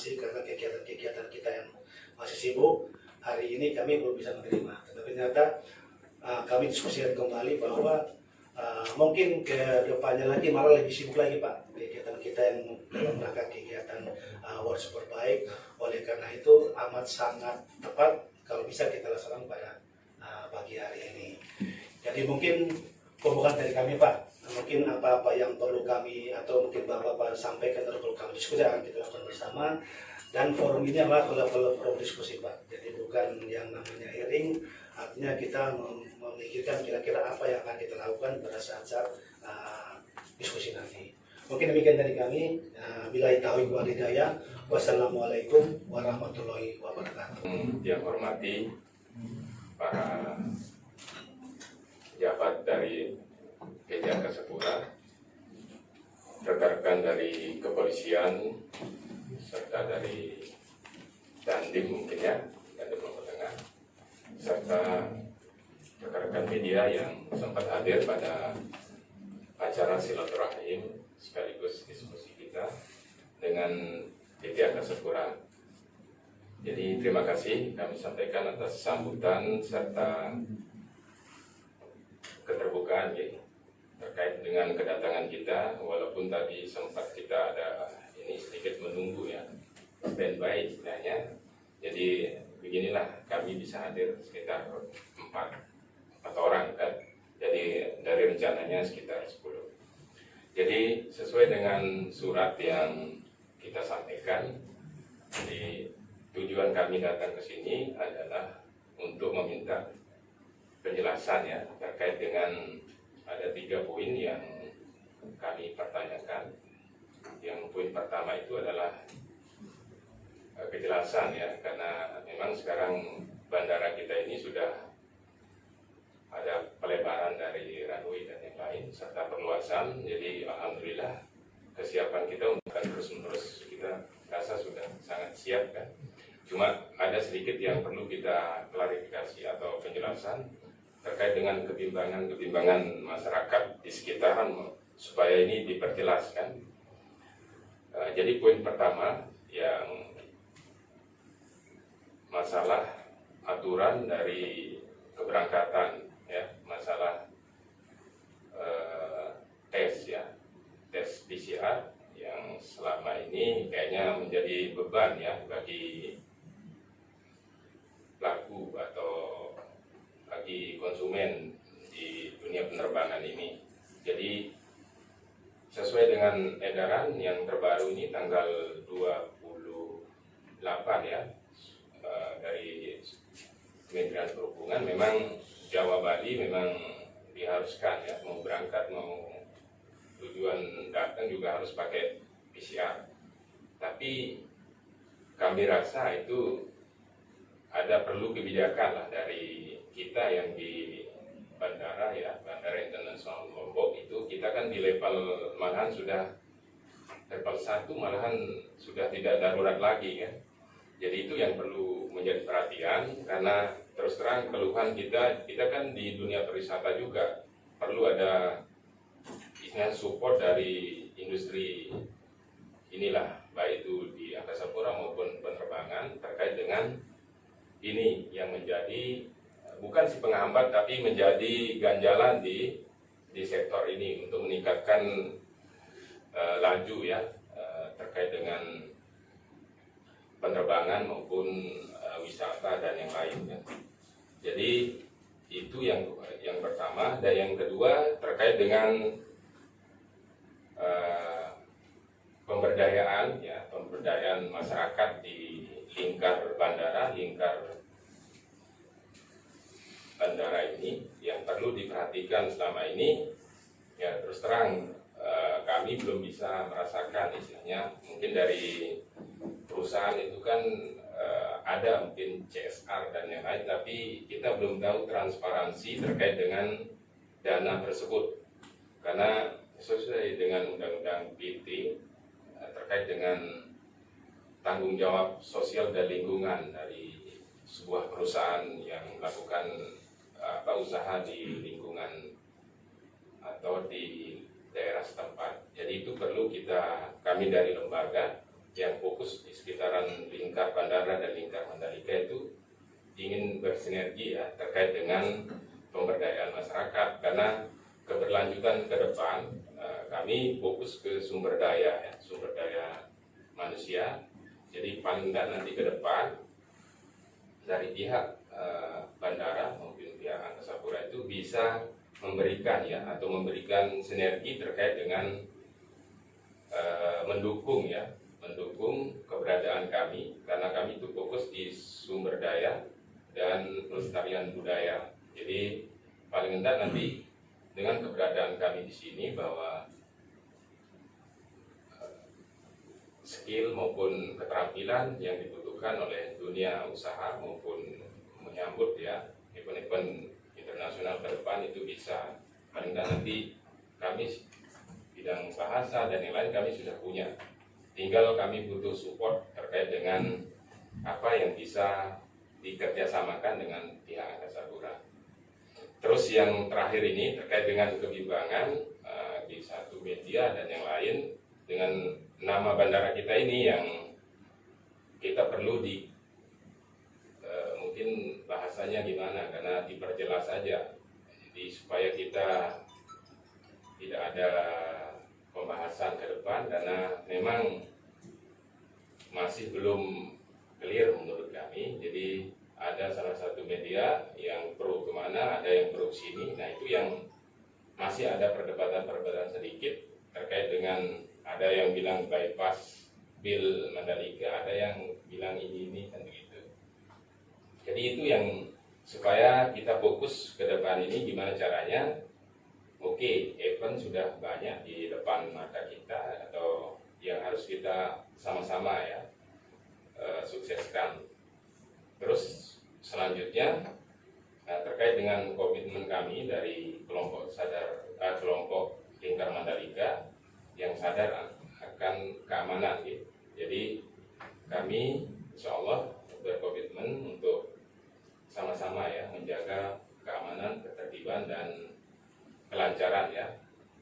informasi karena kegiatan-kegiatan kita yang masih sibuk. Hari ini kami belum bisa menerima. Tetapi ternyata kami diskusikan kembali bahwa mungkin ke depannya lagi malah lebih sibuk lagi Pak kegiatan kita yang dalam rangka kegiatan World Superbike. Oleh karena itu amat sangat tepat kalau bisa kita laksanakan pada pagi hari ini. Jadi mungkin pembukaan dari kami Pak. Mungkin apa-apa yang perlu kami atau mungkin Bapak sampaikan atau perlu kami diskusi akan kita lakukan bersama. Dan forum ini adalah forum diskusi Pak. Jadi bukan yang namanya hearing, artinya kita memikirkan kira-kira apa yang akan kita lakukan pada saat-saat diskusi nanti. Mungkin demikian dari kami. Billahi taufiq wal hidayah. Wassalamualaikum warahmatullahi wabarakatuh. Yang hormati para pejabat dari PT Angkasa Pura, rekan-rekan dari kepolisian, serta dari Dandim mungkin ya, Dandim Lombok Tengah, serta rekan-rekan media yang sempat hadir pada acara silaturahim sekaligus diskusi kita dengan PT Angkasa Pura. Jadi terima kasih kami sampaikan atas sambutan serta keterbukaan ya, terkait dengan kedatangan kita, walaupun tadi sempat kita ada ini sedikit menunggu ya, standby istilahnya. Jadi beginilah kami bisa hadir sekitar 4 orang kan. Jadi dari rencananya sekitar 10. Jadi sesuai dengan surat yang kita sampaikan, jadi tujuan kami datang ke sini adalah untuk meminta penjelasan ya terkait dengan ada 3 poin yang kami pertanyakan. Yang poin pertama itu adalah kejelasan ya, karena memang sekarang bandara kita ini sudah ada pelebaran dari runway dan yang lain serta perluasan. Jadi alhamdulillah kesiapan kita untuk terus-menerus kita rasa sudah sangat siap kan. Cuma ada sedikit yang perlu kita klarifikasi atau penjelasan terkait dengan kebimbangan masyarakat di sekitaran supaya ini diperjelaskan. Jadi poin pertama yang masalah aturan dari keberangkatan ya, masalah tes ya, tes PCR yang selama ini kayaknya menjadi beban ya bagi pelaku atau bagi konsumen di dunia penerbangan ini. Jadi sesuai dengan edaran yang terbaru ini tanggal 28 ya dari Kementerian Perhubungan, memang Jawa Bali memang diharuskan ya, mau berangkat mau tujuan datang juga harus pakai PCR. Tapi kami rasa itu ada perlu kebijakan lah dari kita yang di bandara ya, Bandara Internasional Lombok itu kita kan di level malahan sudah level 1 malahan sudah tidak darurat lagi kan. Jadi itu yang perlu menjadi perhatian, karena terus terang keluhan kita kan di dunia pariwisata juga perlu ada istilahnya support dari industri inilah, baik itu di Angkasa Pura maupun penerbangan terkait dengan ini yang menjadi bukan si penghambat tapi menjadi ganjalan di sektor ini untuk meningkatkan laju ya terkait dengan penerbangan maupun wisata dan yang lain ya. Jadi itu yang pertama. Dan yang kedua terkait dengan pemberdayaan ya, pemberdayaan masyarakat di lingkar bandara ini yang perlu diperhatikan selama ini ya. Terus terang kami belum bisa merasakan istilahnya, mungkin dari perusahaan itu kan ada mungkin CSR dan yang lain, tapi kita belum tahu transparansi terkait dengan dana tersebut, karena sesuai dengan Undang-Undang PT terkait dengan tanggung jawab sosial dan lingkungan dari sebuah perusahaan yang melakukan usaha di lingkungan atau di daerah setempat. Jadi itu perlu kami dari lembaga yang fokus di sekitaran lingkar bandara dan lingkar Mandalika itu ingin bersinergi ya terkait dengan pemberdayaan masyarakat, karena keberlanjutan ke depan kami fokus ke sumber daya ya, sumber daya manusia. Jadi paling tidak nanti ke depan dari pihak bandara maupun pihak Angkasa Pura itu bisa memberikan ya, atau memberikan sinergi terkait dengan mendukung keberadaan kami, karena kami itu fokus di sumber daya dan pelestarian budaya. Jadi paling enggak nanti dengan keberadaan kami di sini bahwa skill maupun keterampilan yang dibutuhkan oleh dunia usaha maupun menyambut ya event-event internasional ke depan itu bisa, paling enggak nanti kami bidang bahasa dan yang lain kami sudah punya. Tinggal kami butuh support terkait dengan apa yang bisa dikerjasamakan dengan pihak Angkasa Pura. Terus yang terakhir ini terkait dengan kebimbangan di satu media dan yang lain dengan nama bandara kita ini yang kita perlu mungkin bahasanya gimana, karena diperjelas saja. Jadi supaya kita tidak ada pembahasan ke depan, karena memang masih belum clear menurut kami. Jadi ada salah satu media yang pro kemana, ada yang pro sini. Nah itu yang masih ada perdebatan sedikit terkait dengan, ada yang bilang bypass Bill Mandalika, ada yang bilang ini kan begitu. Jadi itu yang supaya kita fokus ke depan ini gimana caranya. Oke, event sudah banyak di depan mata kita, atau yang harus kita sama-sama ya sukseskan. Terus selanjutnya terkait dengan komitmen kami dari kelompok kelompok Lingkar Mandalika yang sadar akan keamanan gitu. Jadi kami insya Allah berkomitmen untuk sama-sama ya menjaga keamanan, ketertiban dan kelancaran ya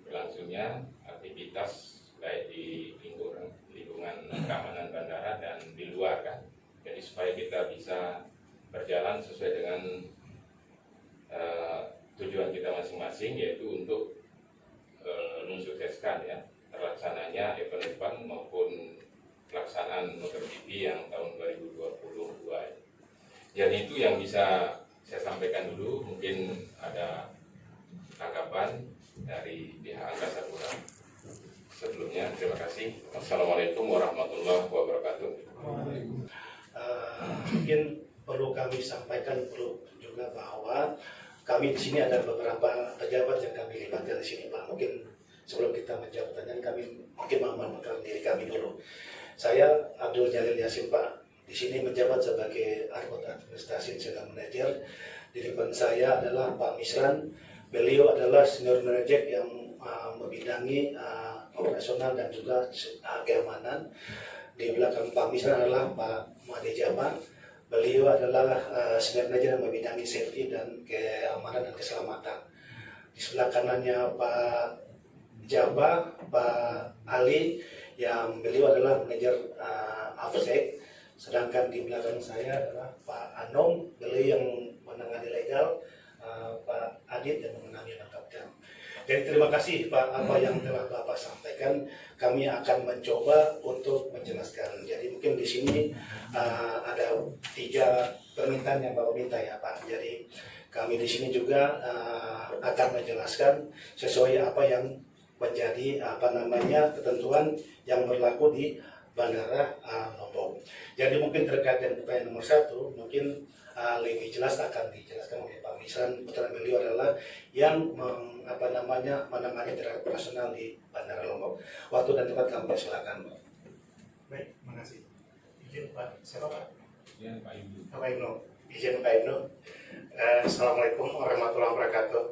berlangsungnya aktivitas baik di lingkungan keamanan bandara dan di luar kan. Jadi supaya kita bisa berjalan sesuai dengan tujuan kita masing-masing, yaitu untuk mensukseskan ya terlaksananya event-event maupun pelaksanaan MotoGP yang tahun 2022. Jadi itu yang bisa saya sampaikan dulu. Mungkin ada tanggapan dari pihak Angkasa Pura. Sebelumnya terima kasih. Assalamualaikum warahmatullahi wabarakatuh. Mungkin perlu kami sampaikan juga bahwa kami di sini ada beberapa pejabat yang kami libatkan di sini, Pak. Mungkin sebelum kita menjawab pertanyaan, kami mungkin memperkenalkan diri kami dulu. Saya Abdul Jalil Yasin, Pak. Di sini menjabat sebagai anggota administrasi general manager. Di depan saya adalah Pak Misran. Beliau adalah senior manager yang membidangi operasional dan juga keamanan. Di belakang Pak Misran adalah Pak Made Jaba. Beliau adalah senior manager yang membidangi safety dan keamanan dan keselamatan. Di sebelah kanannya Pak Jaba, Pak Ali, yang beliau adalah manajer AFSEC. Sedangkan di belakang saya adalah Pak Anom, beliau yang menangani legal, Pak Adit yang menangani lengkapkan. Jadi terima kasih Pak, apa yang telah Bapak sampaikan, kami akan mencoba untuk menjelaskan. Jadi mungkin di sini ada 3 permintaan yang Bapak minta ya Pak. Jadi kami di sini juga akan menjelaskan sesuai apa yang menjadi ketentuan yang berlaku di Bandara Lombok. Jadi mungkin terkait dengan pertanyaan nomor 1, mungkin lebih jelas akan dijelaskan oleh Pak Misran. Putra beliau adalah yang menangani terhadap operasional di Bandara Lombok. Waktu dan tempat kami silakan. Baik, terima kasih. Izin Pak, siapa Pak? Ya, Pak Ibnu. Pak Ibnu. Izin Pak Ibnu. Assalamualaikum warahmatullahi wabarakatuh.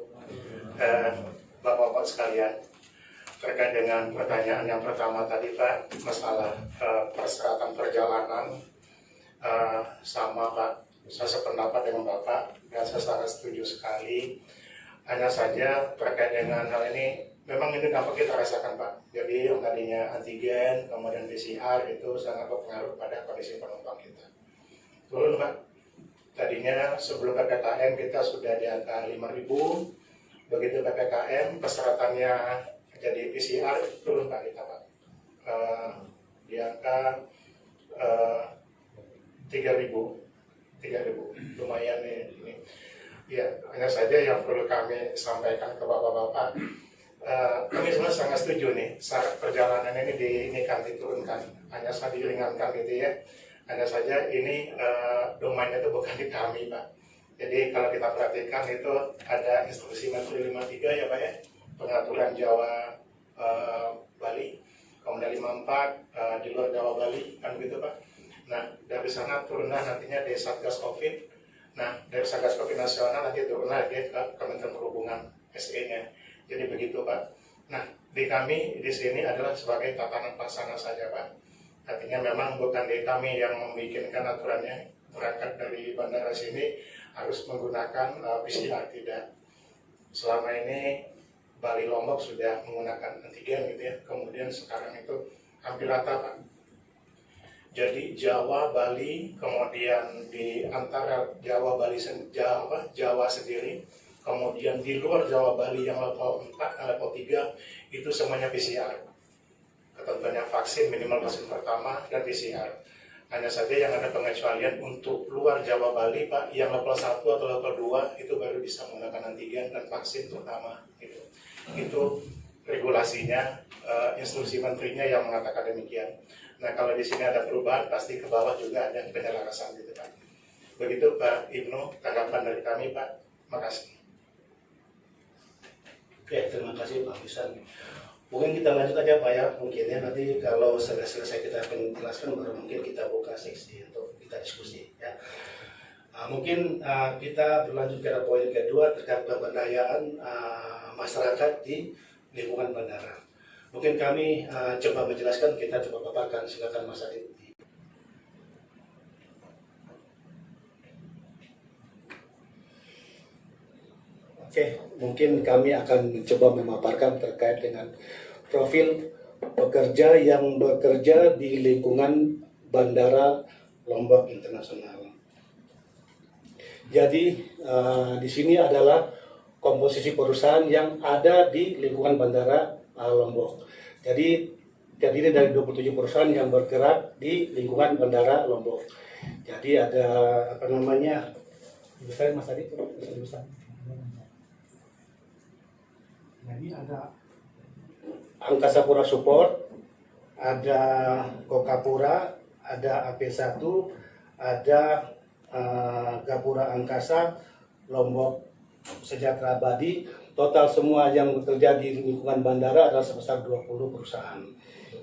Bapak-bapak sekalian, terkait dengan pertanyaan yang pertama tadi Pak, masalah persyaratan perjalanan, sama Pak, saya sependapat dengan Bapak dan saya sangat setuju sekali. Hanya saja terkait dengan hal ini memang ini dampak kita rasakan Pak. Jadi yang tadinya antigen, kemudian PCR itu sangat berpengaruh pada kondisi penumpang kita. Turun Pak. Tadinya sebelum PPKM kita sudah di angka 5.000, begitu PPKM persyaratannya jadi PCR turun Pak kita Pak. Di angka 3.000, lumayan ini. Ya, hanya saja yang perlu kami sampaikan ke Bapak-Bapak, kami semua sangat setuju nih, syarat perjalanan ini diturunkan, hanya saja diringankan gitu ya. Hanya saja ini domainnya itu bukan di kami Pak. Jadi kalau kita perhatikan itu ada instruksi Menteri 53 ya Pak ya, pengaturan Jawa Bali, kemudian 54 di luar Jawa Bali, kan begitu Pak. Nah dari sana turunlah nantinya dari Satgas Covid. Nah, dari Satgas Covid Nasional nanti turun lagi ke Kementerian Perhubungan SE-nya. Jadi begitu, Pak. Nah, di kami di sini adalah sebagai tatanan pelaksana saja, Pak. Artinya memang bukan di kami yang membikinkan aturannya. Berangkat dari bandara sini harus menggunakan PCR, tidak. Selama ini Bali Lombok sudah menggunakan antigen gitu ya. Kemudian sekarang itu hampir rata, Pak. Jadi Jawa, Bali, kemudian di antara Jawa, Bali, Jawa sendiri, kemudian di luar Jawa, Bali yang level 4 dan level 3 itu semuanya PCR. Ketentuannya vaksin, minimal vaksin pertama dan PCR. Hanya saja yang ada pengecualian untuk luar Jawa, Bali, Pak, yang level 1 atau level 2 itu baru bisa menggunakan antigen dan vaksin pertama. Itu regulasinya, instruksi menterinya yang mengatakan demikian. Nah kalau di sini ada perubahan, pasti ke bawah juga ada penyelarasan gitu Pak. Begitu Pak Ibnu, tanggapan dari kami Pak. Makasih. Oke, terima kasih Pak Bisan. Mungkin kita lanjut aja Pak ya, mungkin ya nanti kalau selesai kita akan jelaskan baru mungkin kita buka seksi untuk kita diskusi ya. Mungkin kita berlanjut ke poin kedua terkait pemberdayaan masyarakat di lingkungan bandara. Mungkin kami coba menjelaskan, kita coba paparkan, silakan Mas Adit. Oke, mungkin kami akan mencoba memaparkan terkait dengan profil pekerja yang bekerja di lingkungan Bandara Lombok Internasional. Jadi di sini adalah komposisi perusahaan yang ada di lingkungan Bandara Lombok. Jadi terdiri dari 27 perusahaan yang bergerak di lingkungan Bandara Lombok. Jadi ada apa namanya? Besar Mas Adi, besar. Jadi ada Angkasa Pura Support, ada Kokapura, ada AP1, ada Gapura Angkasa, Lombok Sejahtera Abadi. Total semua yang bekerja di lingkungan bandara adalah sebesar 20 perusahaan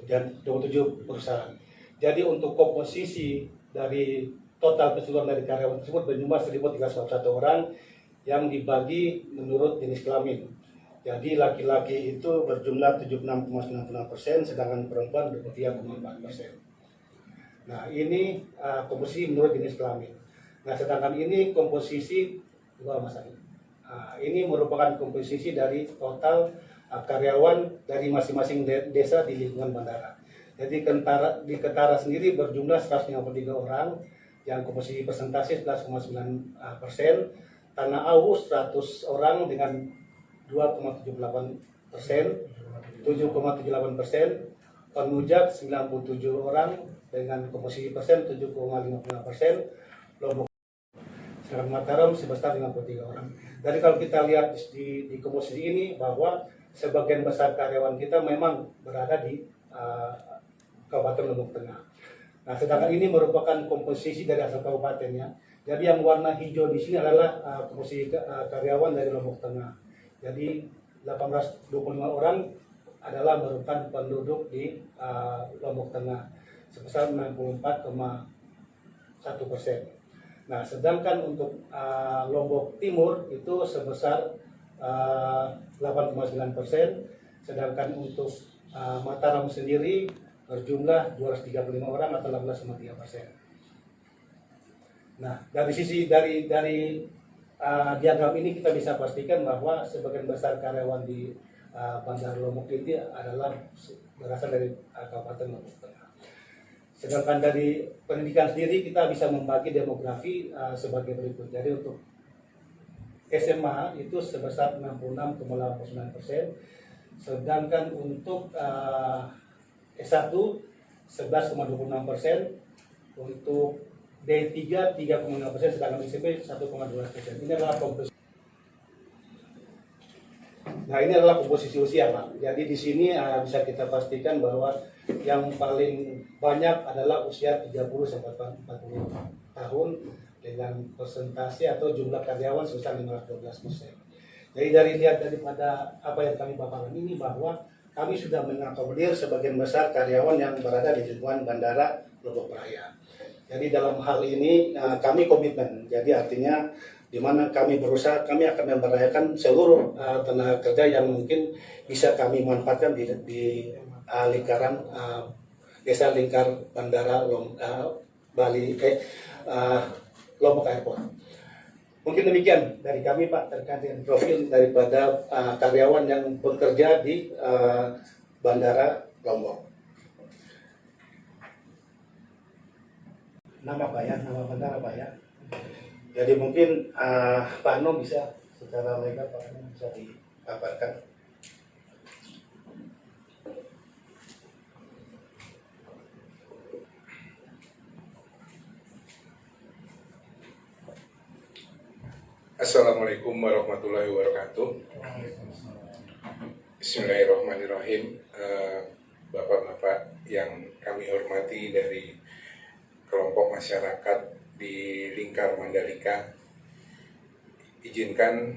dan 27 perusahaan. Jadi untuk komposisi dari total keseluruhan dari karyawan tersebut berjumlah 1.341 orang yang dibagi menurut jenis kelamin. Jadi laki-laki itu berjumlah 76,96%, sedangkan perempuan 23,4%. Nah ini komposisi menurut jenis kelamin. Nah sedangkan ini komposisi Mas Adi. Ini merupakan komposisi dari total karyawan dari masing-masing desa di lingkungan bandara. Jadi di Ketara sendiri berjumlah 153 orang yang komposisi persentase 11,9%, Tanah Awu 100 orang dengan 2,78%, 7,78%, Penujak 97 orang dengan komposisi persen 7,55%, Lombok sedangkan Mataram sebesar 53 orang. Jadi kalau kita lihat di komposisi ini bahwa sebagian besar karyawan kita memang berada di Kabupaten Lombok Tengah. Nah, sedangkan ini merupakan komposisi dari asal kabupatennya. Jadi yang warna hijau di sini adalah komposisi karyawan dari Lombok Tengah. Jadi 825 orang adalah merupakan penduduk di Lombok Tengah sebesar 64,1%. Nah, sedangkan untuk Lombok Timur itu sebesar 8,9%, sedangkan untuk Mataram sendiri berjumlah 235 orang atau 18,3%. Nah, dari sisi dari diagram ini kita bisa pastikan bahwa sebagian besar karyawan di Bandar Lombok ini adalah berasal dari Kabupaten Lombok Tengah. Sedangkan dari pendidikan sendiri kita bisa membagi demografi sebagai berikut. Jadi untuk SMA itu sebesar 66,89%, sedangkan untuk S1 11,26%, untuk D3 3,6%, sedangkan SMP 1,12%. Ini adalah komposisi. Nah, ini adalah komposisi usia, Pak. Jadi di sini bisa kita pastikan bahwa yang paling banyak adalah usia 30 sampai 40 tahun dengan persentase atau jumlah karyawan sebesar 512%. Jadi lihat daripada apa yang kami paparkan ini bahwa kami sudah mengakomodir sebagian besar karyawan yang berada di lingkungan Bandara Lombok Raya. Jadi dalam hal ini kami komitmen. Jadi artinya di mana kami berusaha, kami akan memberdayakan seluruh tenaga kerja yang mungkin bisa kami manfaatkan di lingkaran desa lingkar Bandara Lombok Airport. Mungkin demikian dari kami, Pak, terkait dengan profil daripada karyawan yang bekerja di Bandara Lombok. Nama Pak ya, nama bandara Pak ya. Jadi mungkin Pak Ano bisa secara legal Pak Ano bisa dipaparkan. Assalamualaikum warahmatullahi wabarakatuh. Bismillahirrahmanirrahim. Bapak-bapak yang kami hormati dari kelompok masyarakat di Lingkar Mandalika, izinkan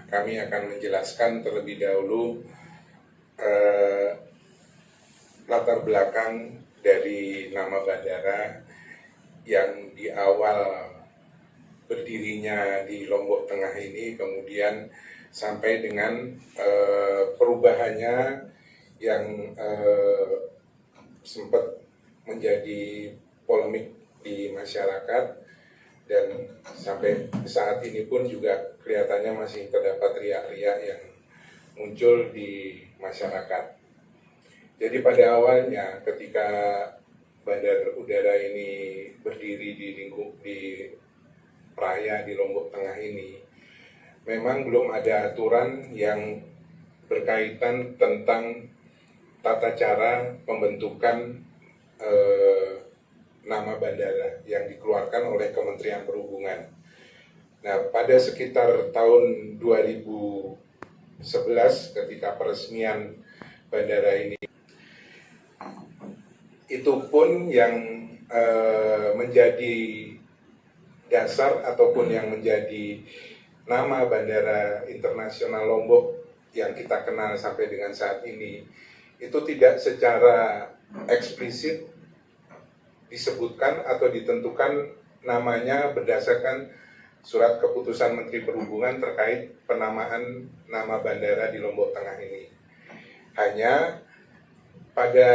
kami akan menjelaskan terlebih dahulu latar belakang dari nama bandara yang di awal berdirinya di Lombok Tengah ini, kemudian sampai dengan perubahannya yang sempat menjadi polemik di masyarakat, dan sampai saat ini pun juga kelihatannya masih terdapat riak-riak yang muncul di masyarakat. Jadi pada awalnya ketika bandar udara ini berdiri di Raya di Lombok Tengah ini, memang belum ada aturan yang berkaitan tentang tata cara pembentukan nama bandara yang dikeluarkan oleh Kementerian Perhubungan. Nah, pada sekitar tahun 2011 ketika peresmian bandara ini, itu pun yang menjadi dasar ataupun yang menjadi nama Bandara Internasional Lombok yang kita kenal sampai dengan saat ini, itu tidak secara eksplisit disebutkan atau ditentukan namanya berdasarkan surat keputusan Menteri Perhubungan terkait penamaan nama bandara di Lombok Tengah ini. Hanya pada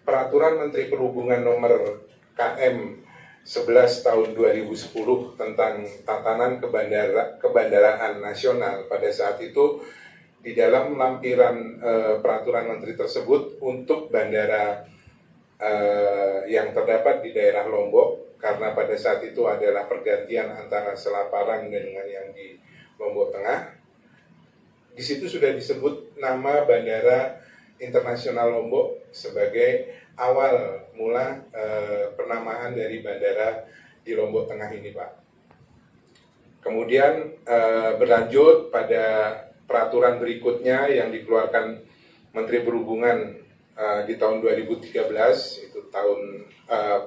Peraturan Menteri Perhubungan nomor KM 11 tahun 2010 tentang tatanan kebandaraan nasional, pada saat itu di dalam lampiran peraturan menteri tersebut untuk bandara yang terdapat di daerah Lombok, karena pada saat itu adalah pergantian antara Selaparang dengan yang di Lombok Tengah, di situ sudah disebut nama Bandara Internasional Lombok sebagai awal mula penamaan dari bandara di Lombok Tengah ini, Pak. Kemudian berlanjut pada peraturan berikutnya yang dikeluarkan Menteri Perhubungan di tahun 2013, itu tahun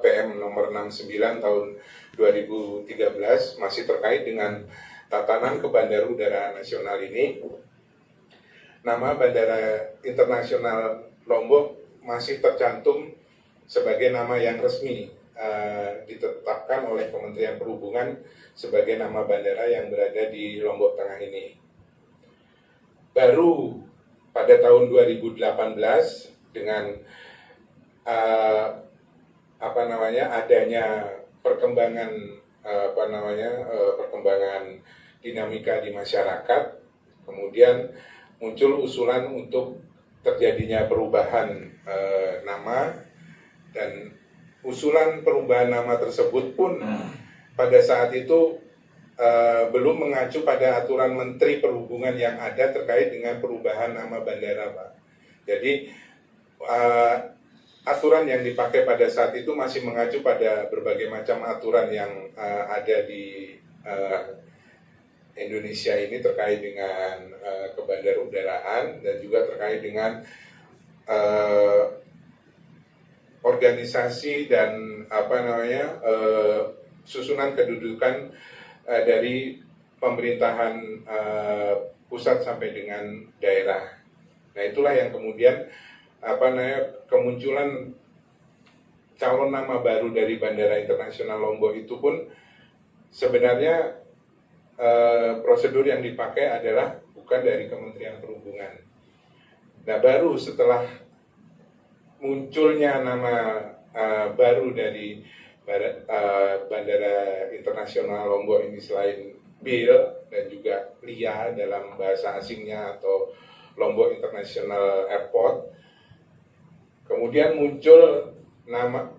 PM nomor 69 tahun 2013, masih terkait dengan tatanan kebandarudaraan nasional ini. Nama Bandara Internasional Lombok masih tercantum sebagai nama yang resmi ditetapkan oleh Kementerian Perhubungan sebagai nama bandara yang berada di Lombok Tengah ini. Baru pada tahun 2018 dengan adanya perkembangan perkembangan dinamika di masyarakat, kemudian muncul usulan untuk terjadinya perubahan nama, dan usulan perubahan nama tersebut pun pada saat itu belum mengacu pada aturan Menteri Perhubungan yang ada terkait dengan perubahan nama bandara, Pak. Jadi aturan yang dipakai pada saat itu masih mengacu pada berbagai macam aturan yang ada di Indonesia ini terkait dengan kebandarudaraan dan juga terkait dengan organisasi dan susunan kedudukan dari pemerintahan pusat sampai dengan daerah. Nah, itulah yang kemudian kemunculan calon nama baru dari Bandara Internasional Lombok itu pun sebenarnya prosedur yang dipakai adalah bukan dari Kementerian Perhubungan. Nah, baru setelah munculnya nama baru dari Bandara Internasional Lombok ini selain BIL dan juga LIA dalam bahasa asingnya atau Lombok International Airport, kemudian muncul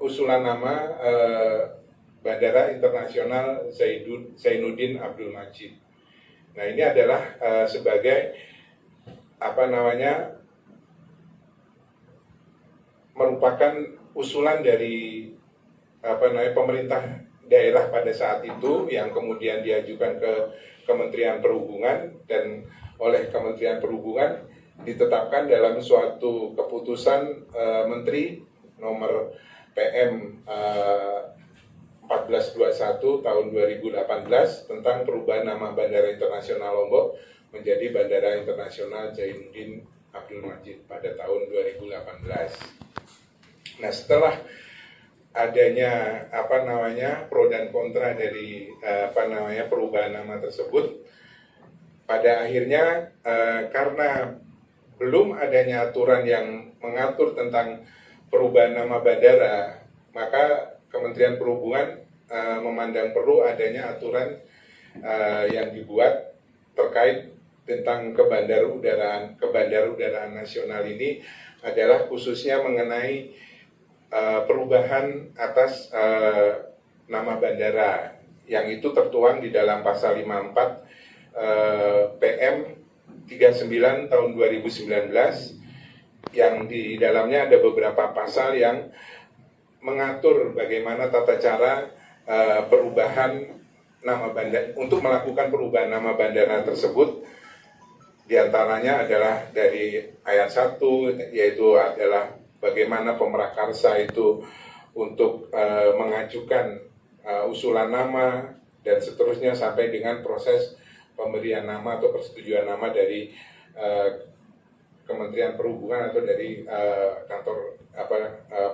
usulan nama Bandara Internasional Zainuddin Abdul Majid. Nah, ini adalah sebagai merupakan usulan dari pemerintah daerah pada saat itu yang kemudian diajukan ke Kementerian Perhubungan, dan oleh Kementerian Perhubungan ditetapkan dalam suatu keputusan Menteri nomor PM 1421 tahun 2018 tentang perubahan nama Bandara Internasional Lombok menjadi Bandara Internasional Zainuddin Abdul Majid pada tahun 2018. Nah, setelah adanya pro dan kontra dari perubahan nama tersebut, pada akhirnya karena belum adanya aturan yang mengatur tentang perubahan nama bandara, maka Kementerian Perhubungan memandang perlu adanya aturan yang dibuat terkait tentang kebandarudaraan nasional ini, adalah khususnya mengenai perubahan atas nama bandara yang itu tertuang di dalam pasal 54 PM 39 tahun 2019, yang di dalamnya ada beberapa pasal yang mengatur bagaimana tata cara perubahan nama bandara, untuk melakukan perubahan nama bandara tersebut. Di antaranya adalah dari ayat 1, yaitu adalah bagaimana Pemrakarsa itu untuk mengajukan usulan nama dan seterusnya sampai dengan proses pemberian nama atau persetujuan nama dari Kementerian Perhubungan atau dari kantor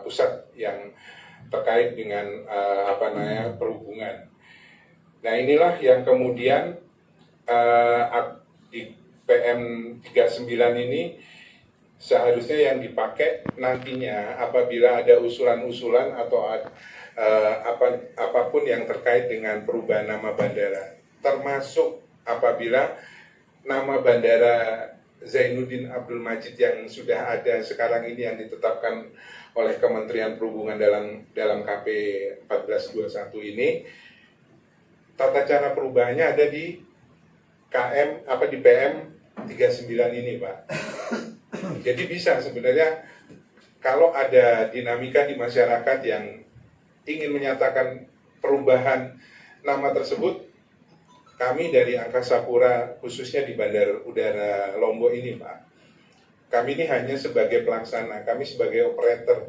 pusat yang terkait dengan perhubungan. Nah, inilah yang kemudian di PM 39 ini seharusnya yang dipakai nantinya apabila ada usulan-usulan atau apapun yang terkait dengan perubahan nama bandara, termasuk apabila nama bandara Zainuddin Abdul Majid yang sudah ada sekarang ini yang ditetapkan oleh Kementerian Perhubungan dalam KP 1421 ini, tata cara perubahannya ada di PM 39 ini, Pak. Jadi bisa sebenarnya kalau ada dinamika di masyarakat yang ingin menyatakan perubahan nama tersebut, kami dari Angkasa Pura khususnya di Bandar Udara Lombok ini, Pak, kami ini hanya sebagai pelaksana, kami sebagai operator.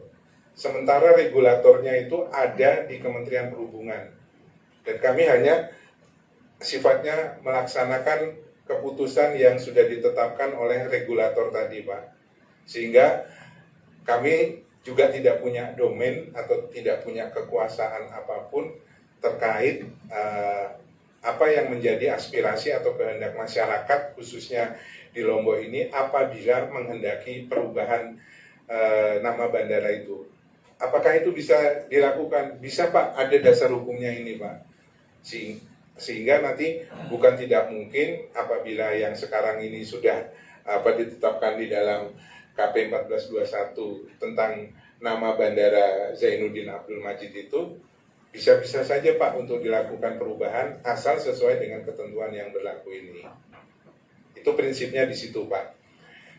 Sementara regulatornya itu ada di Kementerian Perhubungan. Dan kami hanya sifatnya melaksanakan keputusan yang sudah ditetapkan oleh regulator tadi, Pak. Sehingga kami juga tidak punya domain atau tidak punya kekuasaan apapun terkait apa yang menjadi aspirasi atau kehendak masyarakat khususnya di Lombok ini apabila menghendaki perubahan nama bandara itu. Apakah itu bisa dilakukan? Bisa, Pak, ada dasar hukumnya ini, Pak. Sehingga nanti bukan tidak mungkin apabila yang sekarang ini sudah ditetapkan di dalam KP 1421 tentang nama Bandara Zainuddin Abdul Majid itu bisa-bisa saja Pak untuk dilakukan perubahan asal sesuai dengan ketentuan yang berlaku ini. Itu prinsipnya di situ Pak.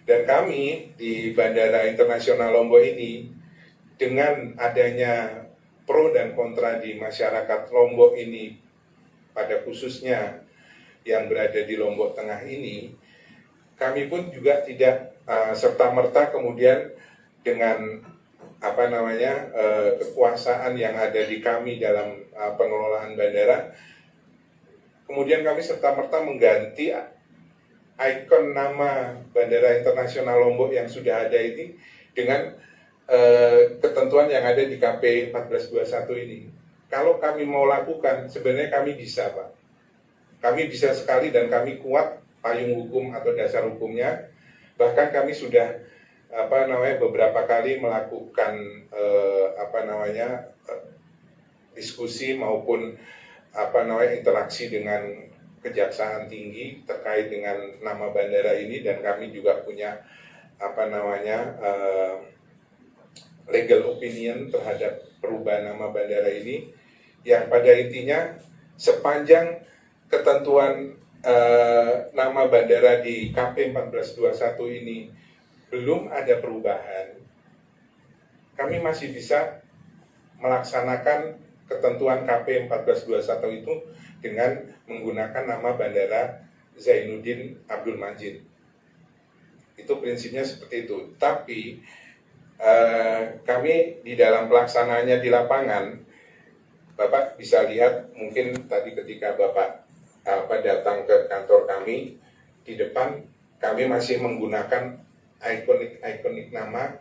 Dan kami di Bandara Internasional Lombok ini dengan adanya pro dan kontra di masyarakat Lombok ini, pada khususnya yang berada di Lombok Tengah ini, kami pun juga tidak serta-merta kemudian dengan kekuasaan yang ada di kami dalam pengelolaan bandara, kemudian kami serta-merta mengganti ikon nama Bandara Internasional Lombok yang sudah ada ini dengan ketentuan yang ada di KP 1421 ini. Kalau kami mau lakukan, sebenarnya kami bisa Pak. Kami bisa sekali dan kami kuat payung hukum atau dasar hukumnya. Bahkan kami sudah beberapa kali melakukan diskusi maupun interaksi dengan Kejaksaan Tinggi terkait dengan nama bandara ini, dan kami juga punya legal opinion terhadap perubahan nama bandara ini, yang pada intinya sepanjang ketentuan nama bandara di KP 1421 ini belum ada perubahan, kami masih bisa melaksanakan ketentuan KP 1421 itu dengan menggunakan nama Bandara Zainuddin Abdul Majid. Itu prinsipnya seperti itu. Tapi kami di dalam pelaksanaannya di lapangan, Bapak bisa lihat mungkin tadi ketika Bapak datang ke kantor kami, di depan kami masih menggunakan ikonik nama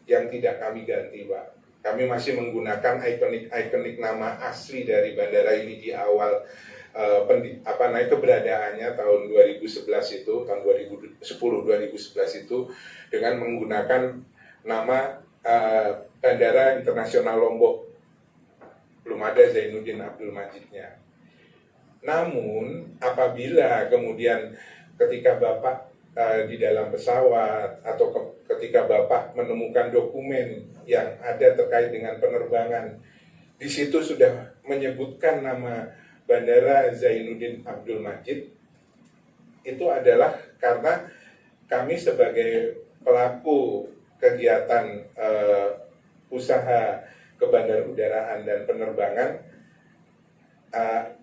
yang tidak kami ganti Pak. Kami masih menggunakan ikonik nama asli dari bandara ini di awal keberadaannya tahun 2011 itu, tahun 2011 itu, dengan menggunakan nama Bandara Internasional Lombok. Belum ada Zainuddin Abdul Majidnya. Namun apabila kemudian ketika Bapak di dalam pesawat atau ketika Bapak menemukan dokumen yang ada terkait dengan penerbangan, di situ sudah menyebutkan nama Bandara Zainuddin Abdul Majid, itu adalah karena kami sebagai pelaku kegiatan usaha kebandarudaraan dan penerbangan,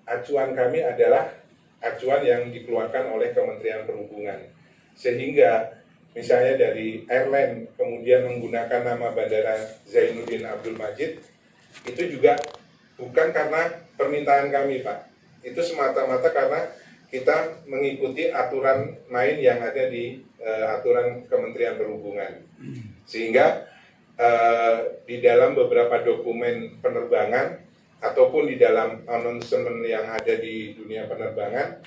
acuan kami adalah acuan yang dikeluarkan oleh Kementerian Perhubungan. Sehingga misalnya dari airline kemudian menggunakan nama Bandara Zainuddin Abdul Majid, itu juga bukan karena permintaan kami Pak. Itu semata-mata karena kita mengikuti aturan main yang ada di aturan Kementerian Perhubungan. Sehingga di dalam beberapa dokumen penerbangan ataupun di dalam announcement yang ada di dunia penerbangan,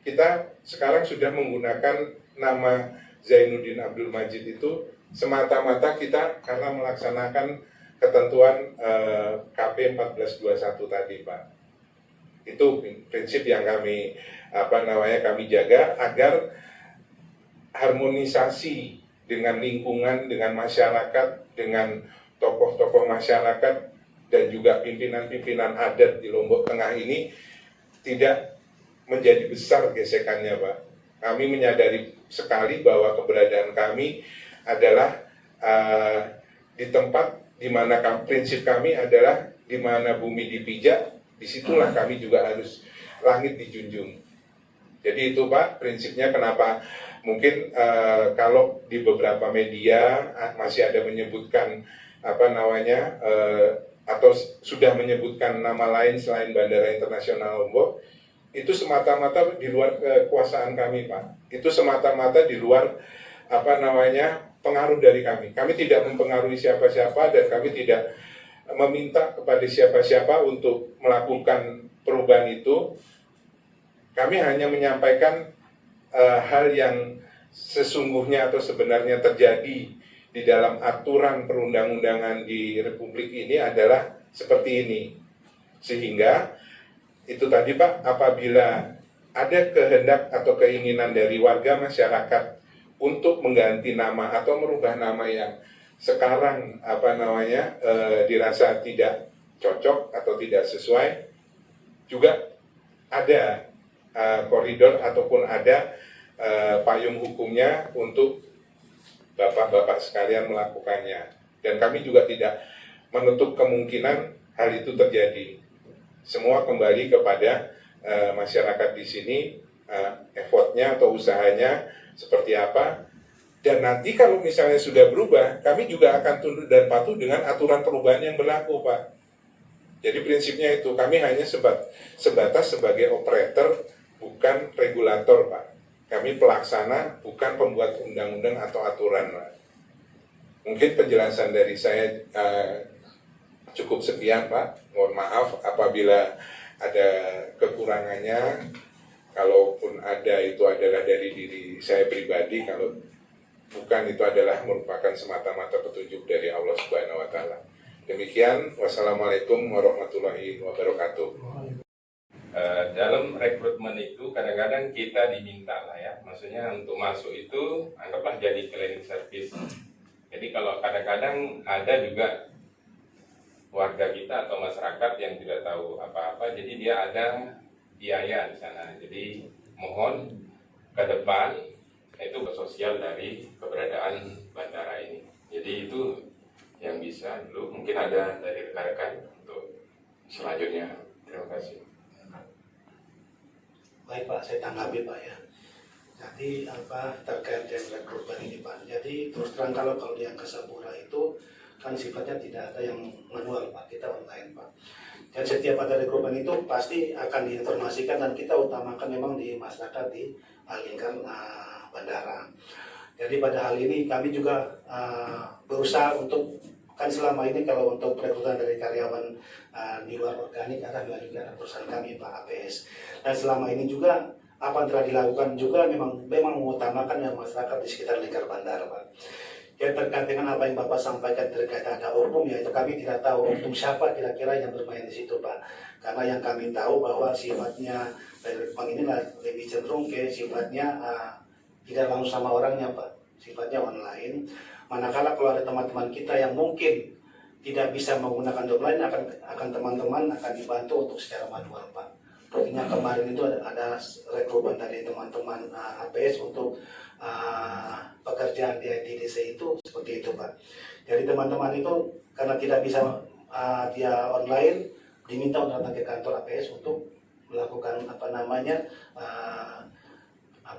kita sekarang sudah menggunakan nama Zainuddin Abdul Majid itu semata-mata kita karena melaksanakan ketentuan KP 1421 tadi Pak. Itu prinsip yang kami kami jaga agar harmonisasi dengan lingkungan, dengan masyarakat, dengan tokoh-tokoh masyarakat dan juga pimpinan-pimpinan adat di Lombok Tengah ini tidak menjadi besar gesekannya Pak. Kami menyadari sekali bahwa keberadaan kami adalah di tempat di mana prinsip kami adalah di mana bumi dipijak, disitulah kami juga harus langit dijunjung. Jadi itu Pak prinsipnya kenapa mungkin kalau di beberapa media masih ada menyebutkan atau sudah menyebutkan nama lain selain Bandara Internasional Lombok, itu semata-mata di luar kekuasaan kami Pak. Itu semata-mata di luar pengaruh dari kami. Kami tidak mempengaruhi siapa-siapa dan kami tidak meminta kepada siapa-siapa untuk melakukan perubahan itu. Kami hanya menyampaikan hal yang sesungguhnya atau sebenarnya terjadi di dalam aturan perundang-undangan di Republik ini adalah seperti ini. Sehingga itu tadi Pak, apabila ada kehendak atau keinginan dari warga masyarakat untuk mengganti nama atau merubah nama yang sekarang dirasa tidak cocok atau tidak sesuai, juga ada koridor ataupun ada payung hukumnya untuk bapak-bapak sekalian melakukannya. Dan kami juga tidak menutup kemungkinan hal itu terjadi. Semua kembali kepada masyarakat di sini, effortnya atau usahanya seperti apa. Dan nanti kalau misalnya sudah berubah, kami juga akan tunduk dan patuh dengan aturan perubahan yang berlaku, Pak. Jadi prinsipnya itu, kami hanya sebatas sebagai operator, bukan regulator, Pak. Kami pelaksana, bukan pembuat undang-undang atau aturan, Pak. Mungkin penjelasan dari saya cukup sekian, Pak. Mohon maaf apabila ada kekurangannya. Kalaupun ada, itu adalah dari diri saya pribadi. Kalau bukan, itu adalah merupakan semata-mata petunjuk dari Allah Subhanahu wa Ta'ala. Demikian, wassalamualaikum warahmatullahi wabarakatuh. Dalam rekrutmen itu kadang-kadang kita diminta lah ya, maksudnya untuk masuk itu anggaplah jadi cleaning service. Jadi kalau kadang-kadang ada juga warga kita atau masyarakat yang tidak tahu apa-apa, jadi dia ada biaya di sana. Jadi mohon ke depan itu sosial dari keberadaan bandara ini. Jadi itu yang bisa dulu, mungkin ada dari rekan-rekan untuk selanjutnya. Terima kasih. Baik Pak, saya tanggapi Pak ya. Jadi terkait dengan rekrutmen ini Pak. Jadi terus terang kalau di Angkasa Pura itu kan sifatnya tidak ada yang manual Pak, kita online Pak. Dan setiap ada rekrutmen itu pasti akan diinformasikan dan kita utamakan memang di masyarakat di lingkar bandara. Jadi pada hal ini kami juga berusaha untuk, kan selama ini kalau untuk perekrutan dari karyawan di luar organik ada melalui perusahaan kami Pak APS. Dan selama ini juga apa yang telah dilakukan juga memang mengutamakan yang masyarakat di sekitar lingkar bandara Pak. Ya, terkait dengan apa yang Bapak sampaikan terkait ada oknum, ya itu kami tidak tahu oknum siapa kira-kira yang bermain di situ Pak. Karena yang kami tahu bahwa sifatnya dari Bank ini lebih cenderung ke sifatnya tidak langsung sama orangnya Pak, sifatnya online. Manakala kalau ada teman-teman kita yang mungkin tidak bisa menggunakan online, akan teman-teman akan dibantu untuk secara manual Pak. Artinya kemarin itu ada rekrutmen dari teman-teman APS untuk pekerjaan di ITDC itu seperti itu Pak. Jadi teman-teman itu karena tidak bisa dia online, diminta untuk datang ke kantor APS untuk melakukan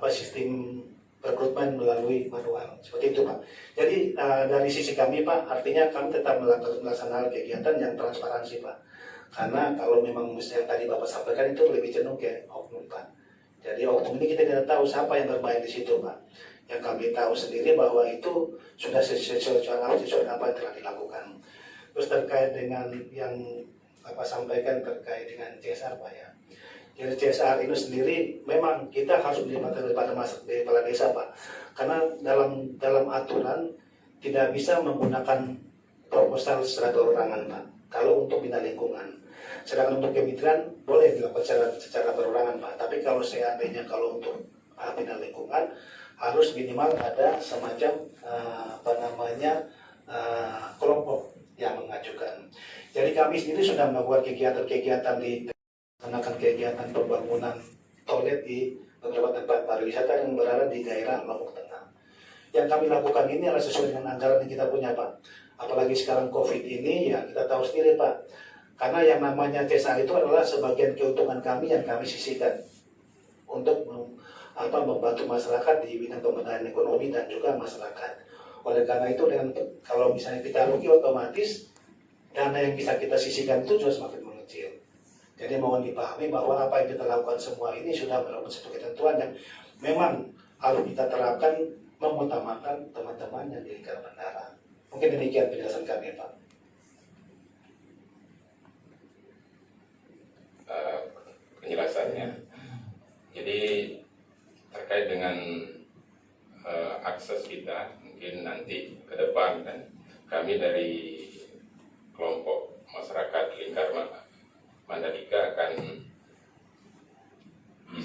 sistem rekrutmen melalui manual seperti itu Pak. Jadi dari sisi kami Pak, artinya kami tetap melaksanakan kegiatan yang transparansi Pak. Karena kalau memang misalnya tadi Bapak sampaikan itu lebih cenderung ke oknum Pak. Jadi oknum ini kita tidak tahu siapa yang bermain di situ Pak. Yang kami tahu sendiri bahwa itu sudah sesuai apa yang telah dilakukan. Terus terkait dengan yang Bapak sampaikan terkait dengan CSR Pak ya. Jadi CSR itu sendiri memang kita harus melibatkan daripada kepala desa Pak. Karena dalam aturan tidak bisa menggunakan proposal secara perorangan Pak. Kalau untuk bina lingkungan. Sedangkan untuk kemitraan boleh dilakukan secara perorangan Pak. Tapi kalau seandainya kalau untuk bina lingkungan harus minimal ada semacam kelompok yang mengajukan. Jadi kami sendiri sudah melakukan kegiatan-kegiatan melakukan kegiatan pembangunan toilet di beberapa tempat pariwisata yang berada di daerah Lombok Tengah. Yang kami lakukan ini adalah sesuai dengan anggaran yang kita punya Pak. Apalagi sekarang COVID ini ya kita tahu sendiri Pak. Karena yang namanya CSR itu adalah sebagian keuntungan kami yang kami sisihkan untuk membantu masyarakat di bidang pemberdayaan ekonomi dan juga masyarakat. Oleh karena itu kalau misalnya kita rugi otomatis dana yang bisa kita sisihkan itu juga semakin mengecil. Jadi mohon dipahami bahwa apa yang kita lakukan semua ini sudah merupakan satu ketentuan yang memang harus kita terapkan mengutamakan teman-teman yang di lingkar bandara. Mungkin demikian penjelasan kami Pak. Penjelasannya. Jadi terkait dengan akses kita mungkin nanti ke depan kan kami dari kelompok masyarakat lingkar Mandalika akan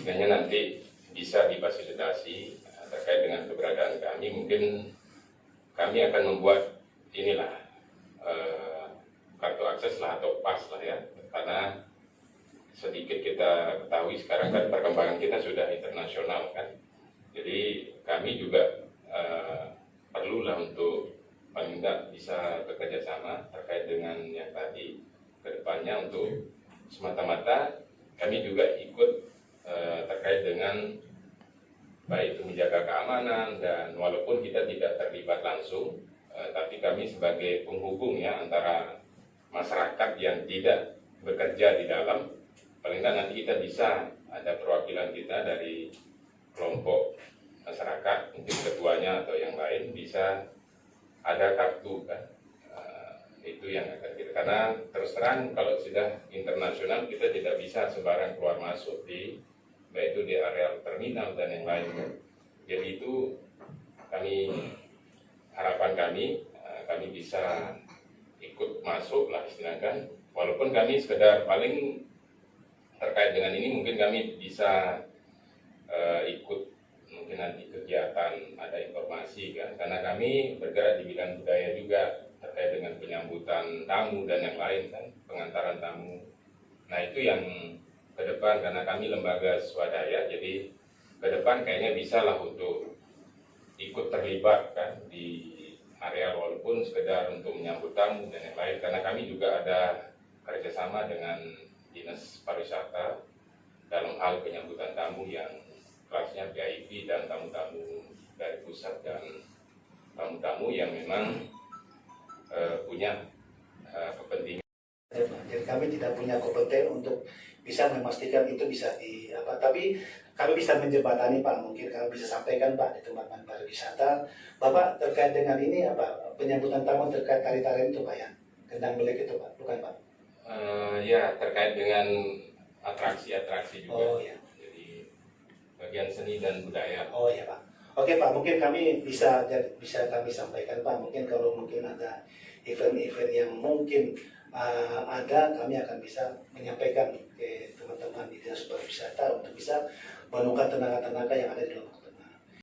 istilahnya nanti bisa difasilitasi terkait dengan keberadaan kami. Mungkin kami akan membuat inilah kartu akses lah atau pas lah ya, karena sedikit kita ketahui sekarang kan perkembangan kita sudah internasional kan, jadi kami juga perlulah untuk paling tidak bisa bekerja sama terkait dengan yang tadi kedepannya untuk semata-mata kami juga ikut terkait dengan baik itu menjaga keamanan, dan walaupun kita tidak terlibat langsung, tapi kami sebagai penghubung ya antara masyarakat yang tidak bekerja di dalam, paling tidak nanti kita bisa ada perwakilan kita dari kelompok masyarakat, mungkin ketuanya atau yang lain bisa ada kartu kan. Itu yang akan kita, karena terus terang kalau sudah internasional kita tidak bisa sembarang keluar masuk di baik itu di area terminal dan yang lain kan. Jadi itu harapan kami bisa ikut masuk lah istilahnya, walaupun kami sekedar paling terkait dengan ini mungkin kami bisa ikut mungkin nanti kegiatan ada informasi kan, karena kami bergerak di bidang budaya juga terkait dengan penyambutan tamu dan yang lain kan, pengantaran tamu. Nah itu yang ke depan, karena kami lembaga swadaya, jadi ke depan kayaknya bisa lah untuk ikut terlibat kan di area walaupun sekedar untuk menyambut tamu dan yang lain, karena kami juga ada kerjasama dengan dinas pariwisata dalam hal penyambutan tamu yang kelasnya VIP dan tamu-tamu dari pusat dan tamu-tamu yang memang punya kepentingan. Jadi kami tidak punya kompeten untuk bisa memastikan itu bisa tapi kami bisa menjembatani Pak, mungkin kami bisa sampaikan Pak di tempat pariwisata. Bapak terkait dengan ini penyambutan tamu terkait tari-tarian itu Pak ya, kendang belik itu Pak, bukan Pak? Ya terkait dengan atraksi-atraksi juga. Oh ya. Jadi bagian seni dan budaya. Oh ya Pak. Oke Pak, mungkin kami bisa kami sampaikan Pak, mungkin kalau mungkin ada event-event yang mungkin ada, kami akan bisa menyampaikan ke teman-teman di dinas pariwisata untuk bisa menukar tenaga-tenaga yang ada di dalam